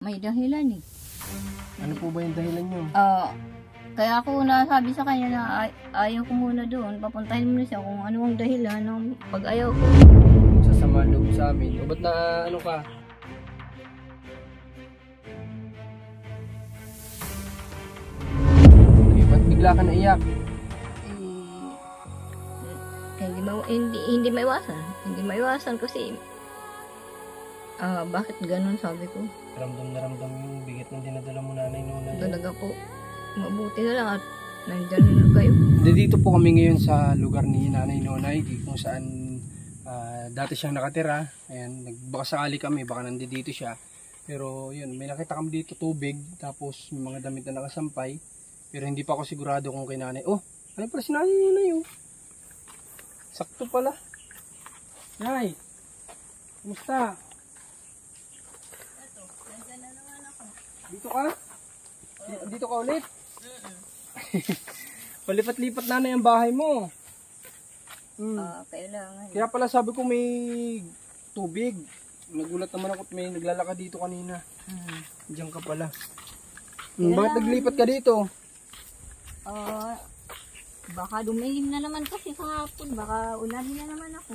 may dahilan eh. Ano po ba yung dahilan nyo? Kaya ako nasabi sa kanya na ayaw ko muna doon. Papuntahin mo na siya kung ano ang dahilan ng pag-ayaw ko. Sasama loob sa amin. O ba't na ano ka? Okay, ba't bigla ka naiyak? Hindi maiwasan. Hindi maiwasan kasi bakit ganun sabi ko. Ramdam na ramdam yung bigat ng dinadala mo nanay noon. Talaga po. Mabuti na lang at nandyan na kayo. Dito po kami ngayon sa lugar ni Nanay Nonay kung saan dati siyang nakatira. Ayan, baka sakali kami, baka nandito siya. Pero yun, may nakita kami dito tubig, tapos may mga damit na nakasampay. Pero hindi pa ako sigurado kung kay Nanay. Oh, ano pala si Nanay Nonay oh. Sakto pala. Nay, kumusta? Ito, nandyan na naman ako. Dito ka? Dito ka ulit? Palipat-lipat na yung bahay mo. Kailangan. Kaya pala sabi ko may tubig. Nagulat naman ako at may naglalakad dito kanina. Diyan ka pala. Bakit naglipat ka dito? Baka dumilim na naman kasi sa hapon. Baka ulanin na naman ako.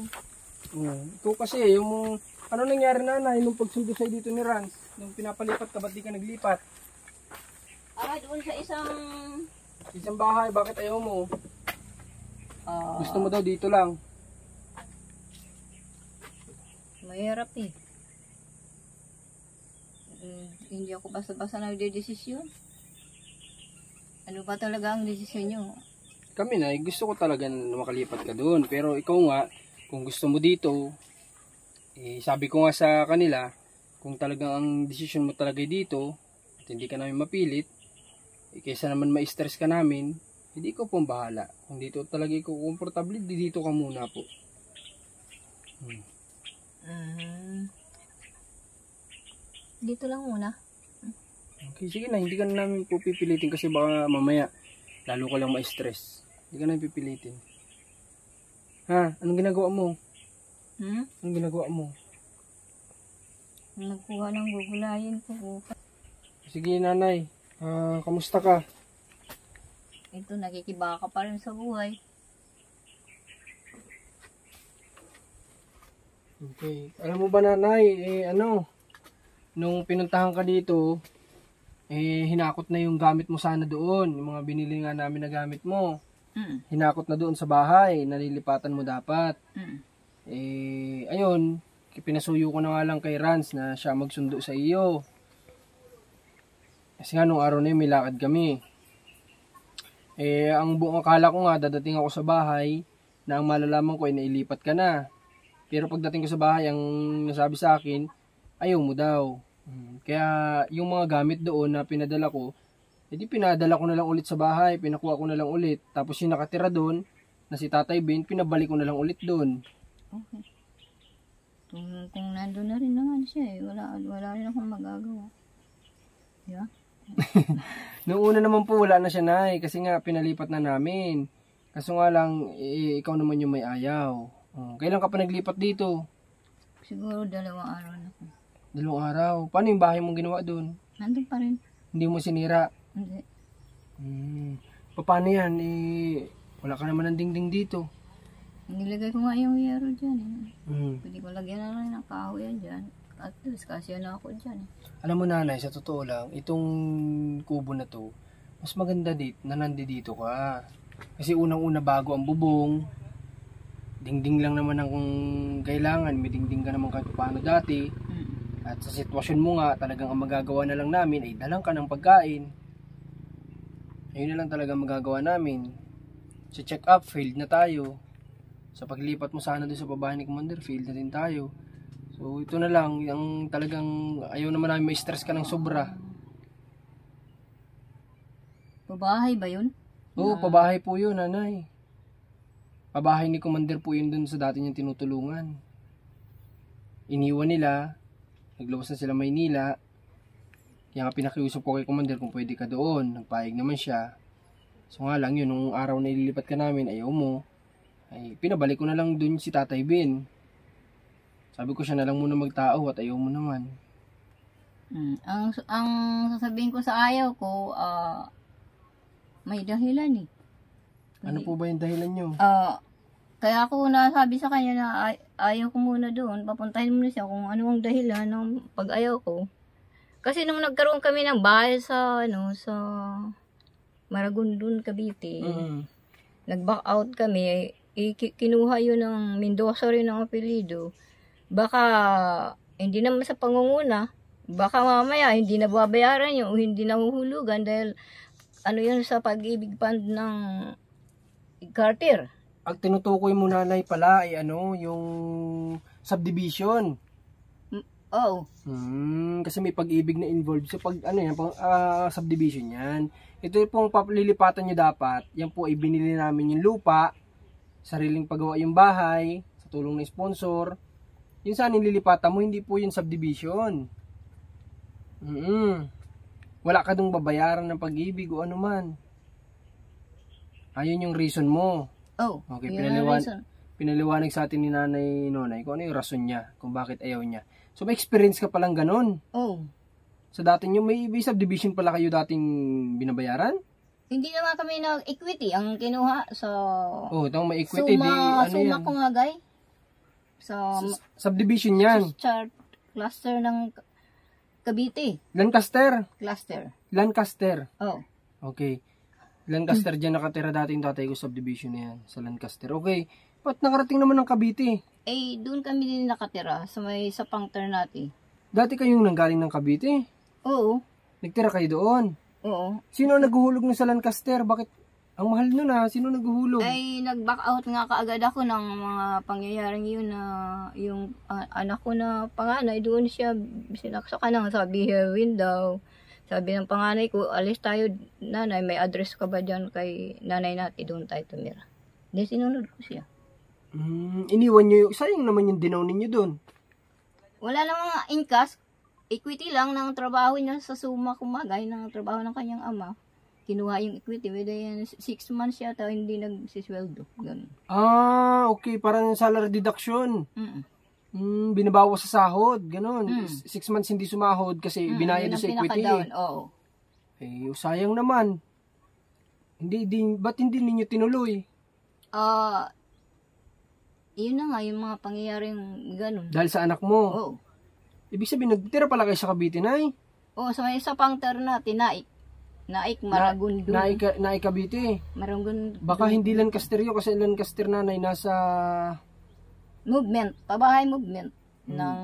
Ito kasi yung ano nangyari nanay nung pagsundo sa'yo dito ni Rans. Nung pinapalipat ka, ba't di ka naglipat? Doon sa Isang bahay, bakit ayaw mo? Gusto mo daw dito lang. Mahirap eh. Hindi ako basta-basta nagdedesisyon. Ano ba talaga ang desisyon nyo? Kami na, gusto ko talaga na makalipat ka doon. Pero ikaw nga, kung gusto mo dito, sabi ko nga sa kanila, kung talagang ang desisyon mo talaga dito, at hindi ka namin mapilit, kaysa naman ma-stress ka namin, hindi ko pong bahala. Kung dito talaga ikaw komportable, dito ka muna po. Dito lang muna. Okay, sige na, hindi ka na namin po pipilitin kasi baka mamaya lalo ka lang ma-stress. Hindi ka namin pipilitin. Ha? Anong ginagawa mo? Anong ginagawa mo? Nagkuha ng gugulayin ko. Sige nanay, kamusta ka? Ito, nakikibaka pa rin sa buhay. Okay. Alam mo ba nanay, nung pinuntahan ka dito, hinakot na yung gamit mo sana doon. Yung mga binili nga namin na gamit mo. Hinakot na doon sa bahay, nalilipatan mo dapat. Ayun, pinasuyo ko na nga lang kay Rans na siya magsundo sa iyo. Kasi nga nung araw na yun, may lakad kami. Ang buong akala ko nga, dadating ako sa bahay, na ang malalaman ko ay nailipat ka na. Pero pagdating ko sa bahay, ang nasabi sa akin, ayaw mo daw. Kaya yung mga gamit doon na pinadala ko, edi pinadala ko na lang ulit sa bahay, pinakuha ko na lang ulit. Tapos yung nakatira doon, na si Tatay Ben, pinabalik ko na lang ulit doon. Okay. Kung nandun na rin naman siya wala rin akong magagawa. Yeah? Noong una naman po wala na siya nay kasi nga pinalipat na namin. Kaso nga lang ikaw naman yung may ayaw. Kailan ka pa naglipat dito? Siguro 2 araw na po. 2 araw. Paano yung bahay mong ginawa doon? Nandun pa rin. Hindi mo sinira? Hindi. Paano yan? Wala ka naman ng dingding dito. Nilagay ko nga yung yero dyan. Pwede ko lagyan na lang ng kahoy yan dyan. At least kasya na ako dyan. Alam mo nanay, sa totoo lang, itong kubo na to, mas maganda na nandito ka. Kasi unang-una bago ang bubong, dingding lang naman ang kailangan, may dingding ka naman kahit paano dati. At sa sitwasyon mo nga, talagang ang magagawa na lang namin ay dalang ka ng pagkain. Ayun na lang talaga magagawa namin. Sa check-up, failed na tayo. Sa paglipat mo sana doon sa babae ni Commander, failed na din tayo. So ito na lang, yung talagang ayaw naman namin may stress ka ng sobra. Pabahay ba yun? Oo, pabahay po yun, nanay. Pabahay ni Commander po yun dun sa dati niyang tinutulungan. Iniwan nila, nagluwas na sila Maynila. Kaya nga pinakiusap ko kay Commander kung pwede ka doon. Nagpayag naman siya. So nga lang yun, nung araw na ililipat ka namin, ayaw mo. Ay, pinabalik ko na lang dun si Tatay Ben. Sabi ko siya na lang muna magtao at ayaw mo naman. Ang sasabihin ko sa ayaw ko, may dahilan eh. Ano po ba yung dahilan nyo? Kaya ako nasabi sa kanya na ayaw ko muna doon. Papuntahin mo na siya kung ano ang dahilan ng pag-ayaw ko. Kasi nung nagkaroon kami ng bahay sa Maragondon, Cavite, nag-back out kami, kinuha yun ng Mendoza rin ang apelido. Baka hindi naman sa pangunguna, baka mamaya hindi na babayaran yun o hindi nahuhulugan dahil yun sa pag-ibig fund ng Carter. Ang tinutukoy mo nanay pala ay yung subdivision. Oo. Kasi may pag-ibig na involved. So pag subdivision yan. Ito pong lilipatan nyo dapat. Yan po ay binili namin yung lupa, sariling paggawa yung bahay, sa tulong ng sponsor. Yung saan yung lilipatan mo, hindi po yung subdivision. Wala ka dong babayaran ng pag-ibig o anuman. Ayun yung reason mo. Oh, okay, pinaliwanag sa atin ni Nanay Nonay kung ano yung rason niya, kung bakit ayaw niya. So may experience ka palang ganun. Oh. Sa dati nyo, may subdivision pala kayo dating binabayaran? Hindi naman kami nag-equity. Ang kinuha sa... itong may equity. Suma kumagay. Subdivision yan. Chart cluster ng Cavite. Lancaster. Oh. Okay. Lancaster dyan nakatira dati yung tatay ko, subdivision na yan. Sa Lancaster. Okay. Ba't nakarating naman ng Cavite? Doon kami din nakatira sa Pangter natin. Dati kayong nanggaling ng Cavite? Oo. Nagtira kayo doon? Oo. Sino ang naghuhulog na sa Lancaster? Bakit? Ang mahal nun Sino naghuhulog? Nag-back out nga kaagad ako ng mga pangyayaring yun na yung anak ko na panganay, doon siya sinaksakan ng sabi Herwin daw. Sabi ng panganay ko, alis tayo nanay, may address ka ba dyan kay nanay natin, doon tayo tumira. Then sinunod ko siya. Iniwan nyo sayang naman yung dinaw ninyo doon. Wala namang inkas, equity lang ng trabaho niya sa Suma kumagay, ng trabaho ng kanyang ama. Kinuha yung equity, within 6 months yata hindi nagsisweldo. Ganun. Okay, parang salary deduction. Binabawas sa sahod, ganun. 6 months hindi sumahod kasi binayad sa equity. Oo. Sayang naman. Ba't hindi ninyo tinuloy? Yun na nga, yung mga pangyayaring ganun. Dahil sa anak mo? Oo. Ibig sabihin, nagtira pala kayo sa Cavite, Nay? Oo, sa Pangter natin, Naik, Maragondon. Naik Cavite. Maragondon. Baka hindi Lancaster yun kasi Lancaster nanay nasa... Pabahay movement ng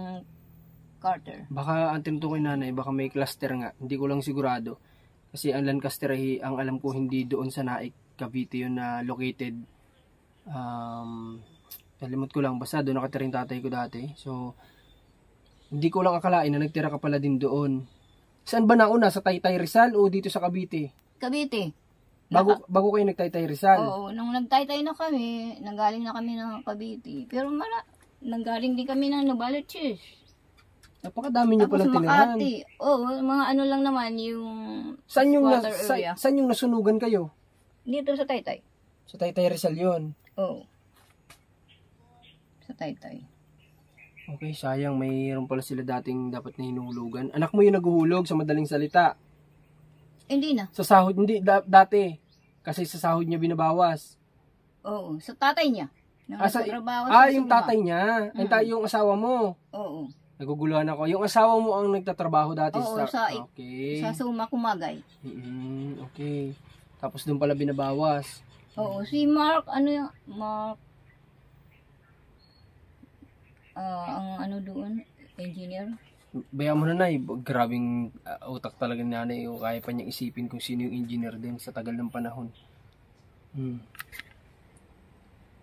Carter. Baka ang tinutukoy nanay, baka may cluster nga. Hindi ko lang sigurado. Kasi ang Lancaster, ang alam ko hindi doon sa Naik Cavite yun na located. Nalimot ko lang, basta doon nakatira yung tatay ko dati. So, hindi ko lang akalain na nagtira ka pala din doon. Saan ba nauna? Sa Taytay Rizal o dito sa Cavite? Cavite. Bago kayo nagtaytay Rizal? Oo, nung nagtaytay na kami, nanggaling na kami ng Cavite. Pero nanggaling din kami ng Novaliches. Napakadami nyo palang tiniran. Oo, mga lang naman yung saan yung nasunugan kayo? Dito sa Taytay. Sa Taytay Rizal yun? Oo. Sa Taytay. Okay, sayang. Mayroon pala sila dating dapat na hinulugan. Anak mo yung naguhulog sa madaling salita. Hindi na. Sa sahod, hindi. Dati. Kasi sa sahod niya binabawas. Oo, sa tatay niya. Yung tatay niya. Yung asawa mo. Oo. Naguguluhan ako. Yung asawa mo ang nagtatrabaho dati okay. Sa Suma Kumagay. Okay. Tapos doon pala binabawas. Oo, si Mark, Mark, ang doon, engineer. Bayan mo na, Nay. Grabing utak talaga ni nanay. Kaya pa niyang isipin kung sino yung engineer din sa tagal ng panahon.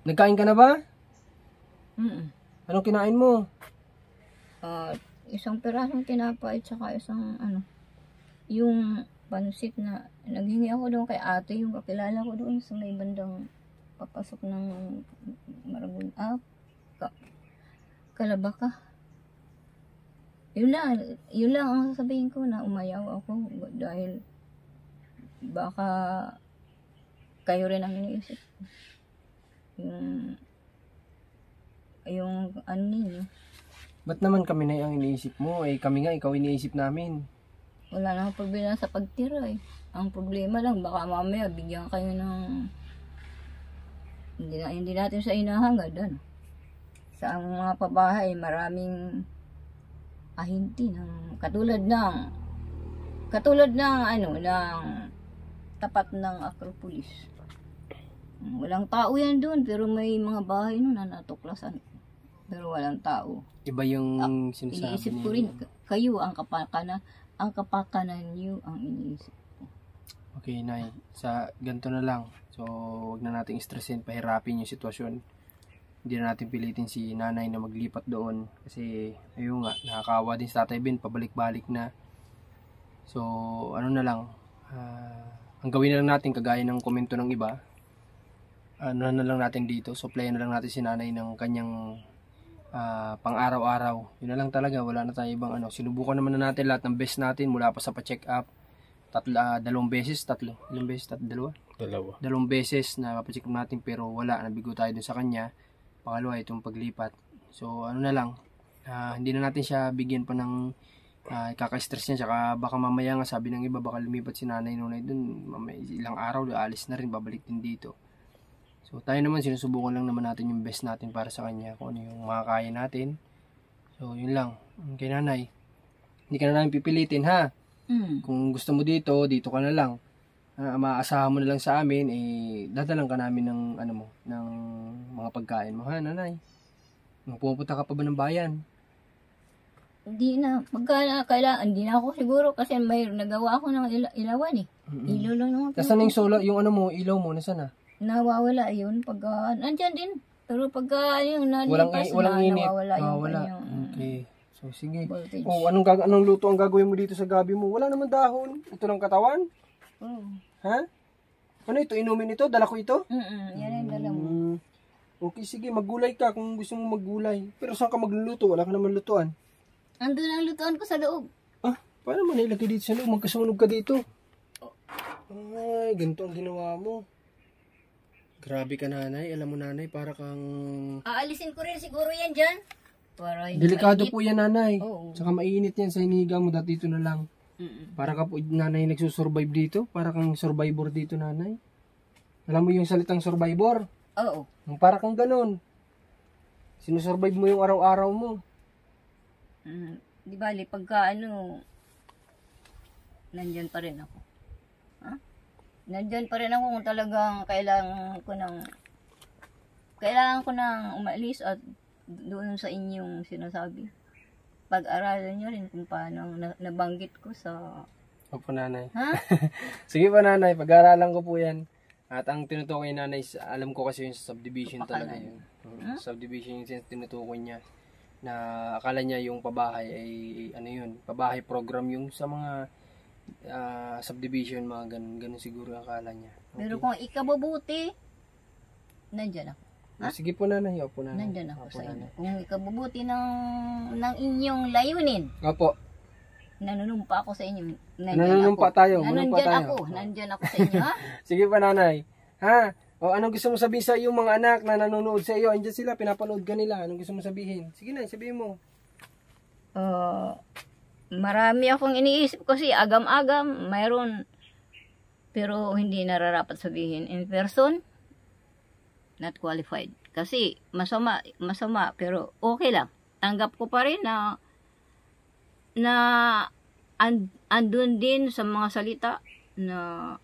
Nagkain ka na ba? Anong kinain mo? Isang pirasong tinapay at saka isang yung pansit na naghingi ako doon kay ate, yung kakilala ko doon sa may bandang papasok ng Maragondon. Kalabaka. Yun lang ang sasabihin ko na umayaw ako dahil baka kayo rin ang iniisip. Yung ninyo. Ba't naman kami na ang iniisip mo? Eh kami nga, ikaw iniisip namin. Wala nang problema sa pagtira eh. Ang problema lang, baka mamaya bigyan kayo ng hindi natin sa inahangad ano. Sa ang mga pabahay, maraming ahinti ng katulad ng ano ng tapat ng Acropolis. Walang tao yan doon pero may mga bahay noon na natuklasan. Pero walang tao. Iba yung sinasabi Iniisip ko niya. rin kayo ang kapakanan niyo ang iniisip. Okay, Nay. Sa ganito na lang. So, wag na nating stressin, pahirapin yung sitwasyon. Hindi na natin pilitin si nanay na maglipat doon. Kasi, ayun nga, nakakawa din sa Tatay Ben, pabalik-balik na. So, ano na lang. Ang gawin na lang natin, kagaya ng komento ng iba, ano na lang natin dito, supplyan na lang natin si nanay ng kanyang pang-araw-araw. Yun na lang talaga, wala na tayo ibang ano. Sinubukan naman na natin lahat ng best natin mula pa sa pa-check up. Dalawang beses. Dalawa? Dalawang beses na papacheck up natin pero wala, nabigo tayo dun sa kanya. Pangalawa, itong paglipat. So, ano na lang, hindi na natin siya bigyan pa ng kaka-stress niya. Tsaka baka mamaya nga, sabi ng iba, baka lumipat si nanay nunay dun. Mamaya, ilang araw, alis na rin, babalik din dito. So, tayo naman, sinusubukan lang naman natin yung best natin para sa kanya, kung ano yung makakaya natin. So, yun lang. Kay nanay, hindi ka na namin pipilitin, ha? Kung gusto mo dito ka na lang. Maasahan mo na lang sa amin, dadalang ka namin ng, ng mga pagkain mo, ha, nanay? Pupunta ka pa ba ng bayan? Hindi na. Pagka kailangan, hindi na ako siguro kasi may nagawa ako ng ilawan eh. Ilaw lang naman. Nasaan na yung solar, yung ilaw mo, nasaan na? Nawawala yun. Pagka, nandyan din. Pero pagka yung nalipas Walang na, init. nawawala yung Wala. kanyang Okay. So, sige. voltage. Anong luto ang gagawin mo dito sa gabi mo? Wala naman dahon. Ito ng katawan? Oh. Ha? Ano ito? Inumin ito? Dala ko ito? Yan ang dala mo. Okay, sige. Maggulay ka kung gusto mo maggulay. Pero saan ka magluluto? Wala ka naman lutuan. Andun ang lutuan ko sa loob. Paano man ilagay dito sa loob? Magkasunog ka dito. Ay, ganito ang ginawa mo. Grabe ka, nanay. Alam mo, nanay, para kang... Aalisin ko rin siguro yan dyan. Para hindi Delikado mainit. po yan, nanay. Oo. Saka mainit yan sa iniga mo. Dati dito na lang. Para ka po, nanay, nagsusurvive dito. Para kang survivor dito, nanay. Alam mo yung salitang survivor? Oo. Para kang ganun. Sinusurvive mo yung araw-araw mo. Di bali, pagka nandyan pa rin ako. Nandyan pa rin ako kung talagang kailangan ko nang umalis at doon sa inyong sinasabi. Pag-aralan nyo rin kung paano nabanggit ko sa... Opo, nanay. Ha? Sige pa, nanay. Pag-aaralan ko po yan. At ang tinutukoy ni nanay, alam ko kasi yung subdivision talaga yun. Subdivision yung tinutukoy niya. Na akala niya yung pabahay ay pabahay program yung sa mga subdivision, mga ganun siguro ang akala niya. Okay. Pero kung ikabubuti, nandyan ako. Sige po, nanay. Opo, nanay. Nandyan ako Opo, sa inyo. nanay. Kung ikabubuti ng inyong layunin, Opo. nanunumpa ako sa inyo. Nanunumpa tayo. Nandyan ako sa inyo, ha? Sige pa, nanay. Ha? O anong gusto mo sabihin sa iyong mga anak na nanonood sa iyo? Andiyan sila, pinapanood ka nila. Anong gusto mo sabihin? Sige na, sabihin mo. Marami akong iniisip kasi agam-agam, mayroon. Pero hindi nararapat sabihin in person, not qualified. Kasi masama, pero okay lang. Tanggap ko pa rin na andun din sa mga salita na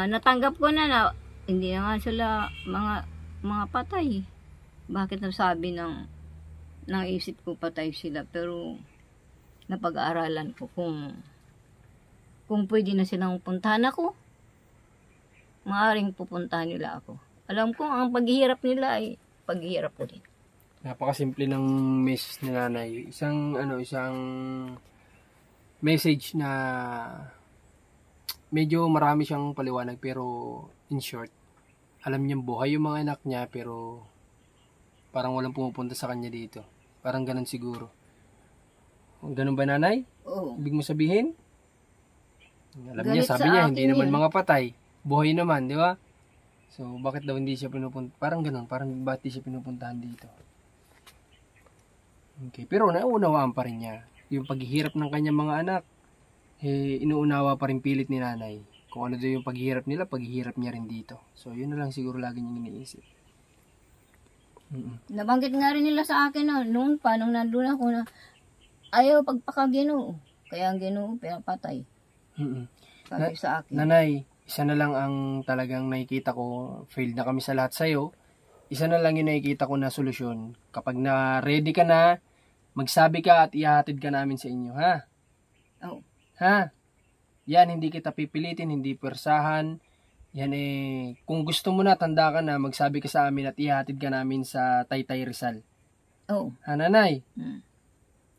natanggap ko na hindi naman sila mga patay. Bakit nasabi ng isip ko patay sila, pero napag-aaralan ko kung pwede na silang puntahan ako, maaaring pupuntahan nila ako. Alam ko ang paghihirap nila ay paghihirap ko din. Napakasimple ng message ni nanay. Isang message na medyo marami siyang paliwanag, pero in short, alam niyang buhay yung mga anak niya, pero parang walang pumupunta sa kanya dito. Parang ganun siguro. Ganun ba, nanay? Oo. Ibig mo sabihin? Alam niya, Galit sabi sa niya, akin hindi naman yun. mga patay. Buhay naman, di ba? So, bakit daw hindi siya pinupunta? Parang ganun, parang bakit di siya pinupuntahan dito? Okay, pero nauunawaan pa rin niya. Yung paghihirap ng kanyang mga anak, inuunawa pa rin pilit ni nanay. Kung ano daw yung paghihirap nila, paghihirap niya rin dito. So, yun na lang siguro lagi niyang iniisip. Nabanggit nga rin nila sa akin noon pa, nung nandun ako na ayaw pagpaka-Ginoo. Kaya ang Ginoo pinapatay. Sabi sa akin. Nanay, isa na lang ang talagang nakikita ko, failed na kami sa lahat sa'yo. Isa na lang yung nakikita ko na solusyon. Kapag na ready ka na, magsabi ka at ihahatid ka namin sa inyo, ha? Oh. Ha? Yan, hindi kita pipilitin, hindi persahan. Yan kung gusto mo na, tanda ka na, magsabi ka sa amin at ihahatid ka namin sa Taytay Rizal. Oh. Ha, nanay?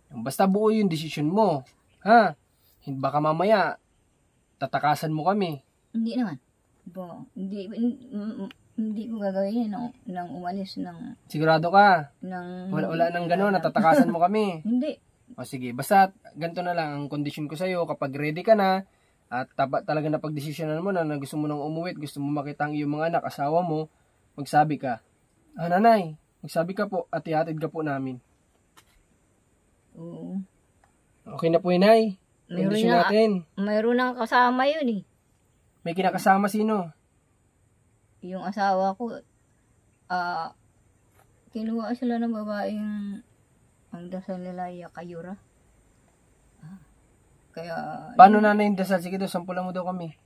Basta buo yung desisyon mo. Ha? Baka mamaya, tatakasan mo kami. Hindi naman. Hindi ko gagawin nang umalis ng... Sigurado ka? Wala nang gano'n, natatakasan mo kami. Hindi. O sige, basta ganito na lang ang kondisyon ko sa'yo. Kapag ready ka na, at talaga na pagdesisyonan mo na gusto mo nang umuwi, gusto mo makita ang iyong mga anak, asawa mo, magsabi ka. Nanay, magsabi ka po at ihatid ka po namin. Oo. Okay na po, Inay. Kondisyon natin. Mayroon nang kasama yun eh. May kinakasama sino? Yung asawa ko, kinuha sila ng babaeng ang dasal nila Kayura. Kaya... Paano nanay yung dasal? Sige daw, sampulan mo daw kami.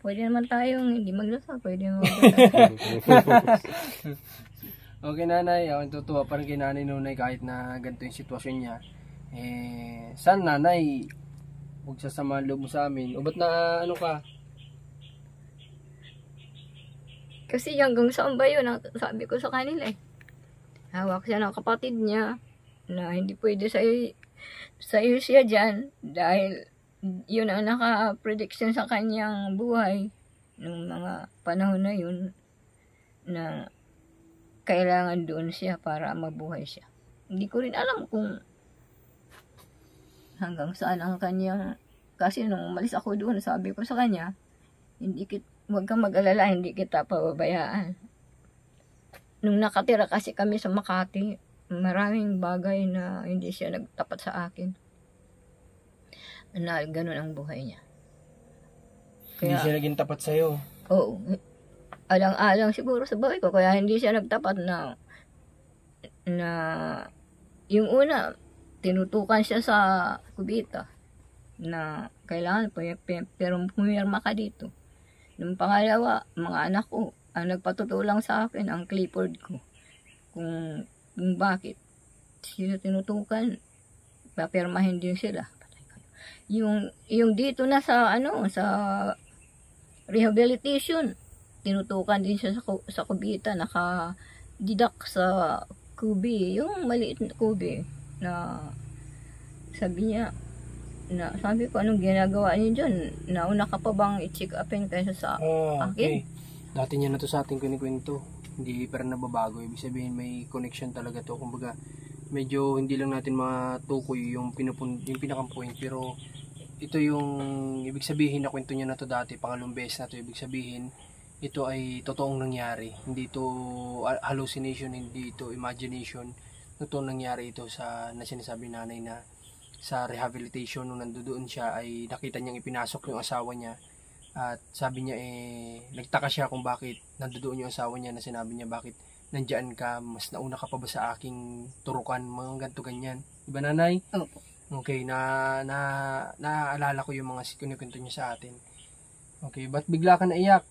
Pwede naman tayong hindi magdasal. Pwede naman magdasal. Okay, nanay. Ako tutuwa pa rin kay nanay Nunay kahit na ganito yung sitwasyon niya. Sana nanay, huwag sasama loob mo sa amin. O ba't na ano ka? Kasi hanggang saan ba yun? Sabi ko sa kanila eh. Hawak siya ng kapatid niya na hindi pwede sa'yo siya dyan dahil yun ang naka-prediction sa kanyang buhay nung mga panahon na yun na kailangan doon siya para mabuhay siya. Hindi ko rin alam kung hanggang saan ang kanyang... Kasi nung umalis ako doon, sabi ko sa kanya, huwag kang mag-alala, hindi kita pababayaan. Nung nakatira kasi kami sa Makati, maraming bagay na hindi siya nagtapat sa akin. Na ganun ang buhay niya. Hindi siya naging tapat sa'yo. Oo. Alang-alang siguro sa buhay ko, kaya hindi siya nagtapat na yung una, tinutukan siya sa kubita na kailangan pero pumirma ka dito. Nung pangalawa, mga anak ko, ang nagpatutulang sa akin, ang Clifford ko. Kung bakit sila tinutukan, papirmahin din sila. Yung dito na sa rehabilitation, tinutukan din siya sa kubita, naka-deduct sa kubi, yung maliit na kubi, na sabi niya, sabi ko, anong ginagawa niyo dyan? Nauna ka pa bang i-check upin kaysa sa akin? Okay. Dati niya na to sa ating kinikwento. Hindi pa rin nababago. Ibig sabihin may connection talaga to. Kumbaga, medyo hindi lang natin matukoy yung pinakang point. Pero ito yung ibig sabihin na kwento niya na to dati. Pangalawang beses na to. Ibig sabihin, ito ay totoong nangyari. Hindi ito hallucination, hindi ito imagination. Totoong nangyari ito na sinasabi nanay na sa rehabilitation nung nandoon siya ay nakita niyang ipinasok yung asawa niya at sabi niya nagtaka siya kung bakit nandoon yung asawa niya na sinabi niya bakit nandiyan ka, mas nauna ka pa ba sa aking turukan, mga ganito ganyan, diba nanay? Opo. Okay, naaalala ko yung mga kinikwento niya sa atin. Okay, ba't bigla ka naiyak?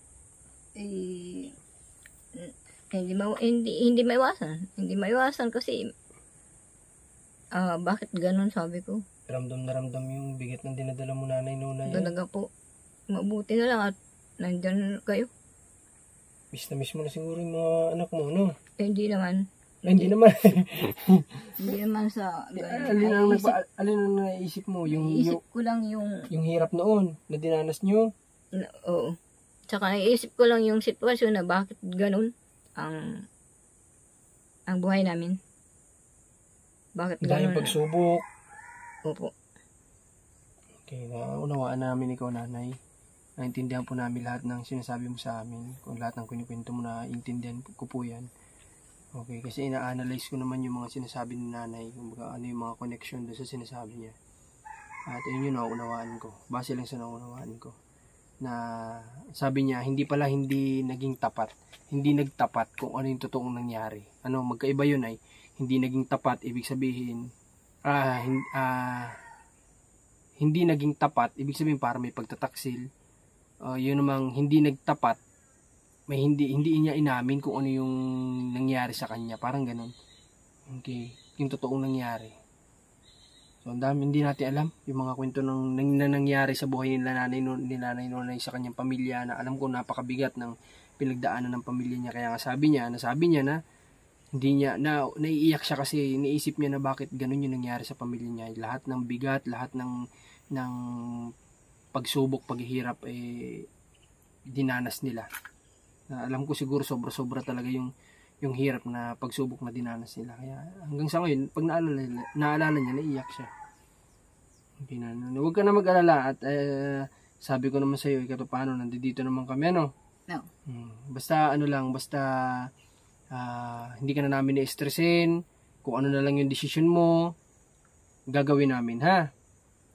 Hindi maiwasan kasi bakit ganun, sabi ko. Ramdam na ramdam yung bigat ng dinadala mo nanay Nunay. Talaga po. Mabuti na lang at nandyan kayo. Miss na miss mo na siguro yung mga anak mo, no? Hindi naman. Hindi naman. Hindi naman sa... Alin ang naisip mo? Naisip ko lang yung hirap noon na dinanas nyo? Oo. Tsaka naisip ko lang yung sitwasyon na bakit ganun ang buhay namin. Bakit dahil ganun? pagsubok. Opo. Okay, naunawaan namin ikaw, nanay. Naintindihan po namin lahat ng sinasabi mo sa amin. Kung lahat ng kinikwento mo, naintindihan ko po yan. Okay, kasi ina-analyze ko naman yung mga sinasabi ni nanay, kumbaga ano yung mga connection doon sa sinasabi niya. At yun yung naunawaan ko. Base lang sa naunawaan ko. Na sabi niya, hindi naging tapat. Hindi nagtapat kung ano yung totoong nangyari. Ano, magkaiba yun ay, hindi naging tapat, ibig sabihin, hindi naging tapat, ibig sabihin para may pagtataksil. Yun namang hindi nagtapat, may hindi niya inamin kung ano yung nangyari sa kanya, parang ganun. Okay, yung totoong nangyari. So ang dami hindi natin alam yung mga kwento na nangyari sa buhay ni Nanay Nonay sa kanyang pamilya, na alam ko napakabigat ng pinagdaanan ng pamilya niya. Kaya nga sabi niya na hindi niya naiiyak siya kasi iniisip niya na bakit ganun yung nangyari sa pamilya niya. Lahat ng bigat, lahat ng pagsubok, paghihirap dinanas nila. Alam ko siguro sobra-sobra talaga yung hirap na pagsubok na dinanas nila. Kaya hanggang sa ngayon, pag naalala niya, naiiyak siya. Okay na. Huwag ka na mag-alala at sabi ko naman sa iyo, ikaw paano, nandito naman kami, ano? No. Basta hindi ka na namin i-stressin, kung ano na lang yung decision mo, gagawin namin, ha?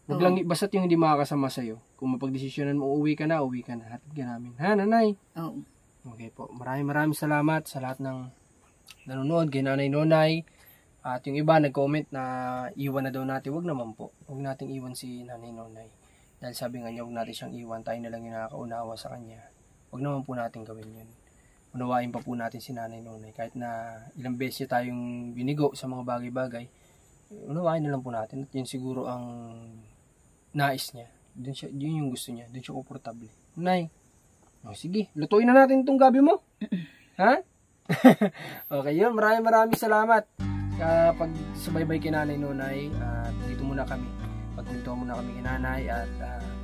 Huwag lang, basta't yung hindi makakasama sa iyo. Kung mapag-desisyonan mo, uwi ka na, hatid ka namin. Ha, nanay? Oo. Okay po. Maraming salamat sa lahat ng nanonood kay Nanay Nonay. At yung iba nag-comment na iwan na daw natin. Huwag naman po. Huwag nating iwan si Nanay Nonay. Dahil sabi nga niya, huwag natin siyang iwan. Tayo na lang yung nakakaunawa sa kanya. Huwag naman po natin gawin yun. Unawain pa po natin si Nanay Nonay. Kahit na ilang beses tayong binigo sa mga bagay-bagay, unawain na lang po natin. At yun siguro ang nais niya. Yun yung gusto niya. Doon siya komportable. Nay, sige, lutuin na natin itong gabi mo. Ha? Okay, yun. Maraming salamat sa pagsubaybay kay Nanay Nonay. At dito muna kami. Pagpunto muna kami kay Nanay. At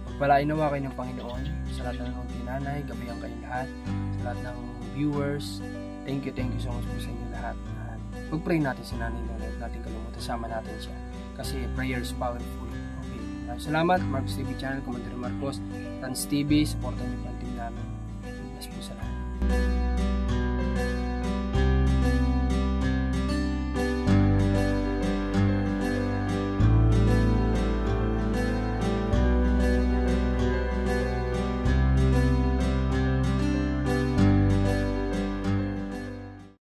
pagpalain nawa kayo ng Panginoon sa lahat ng nanonood kay Nanay. Gabayan kayong lahat. Sa lahat ng viewers. Thank you so much po sa inyo lahat. At pag-pray natin si Nanay Nonay. At natin kalimutan. Sama natin siya. Kasi prayer is powerful. Okay. Salamat. Marcos TV Channel. Commander Marcos. Tans TV. Supportan niyo po ang team namin. Bless po sa lahat.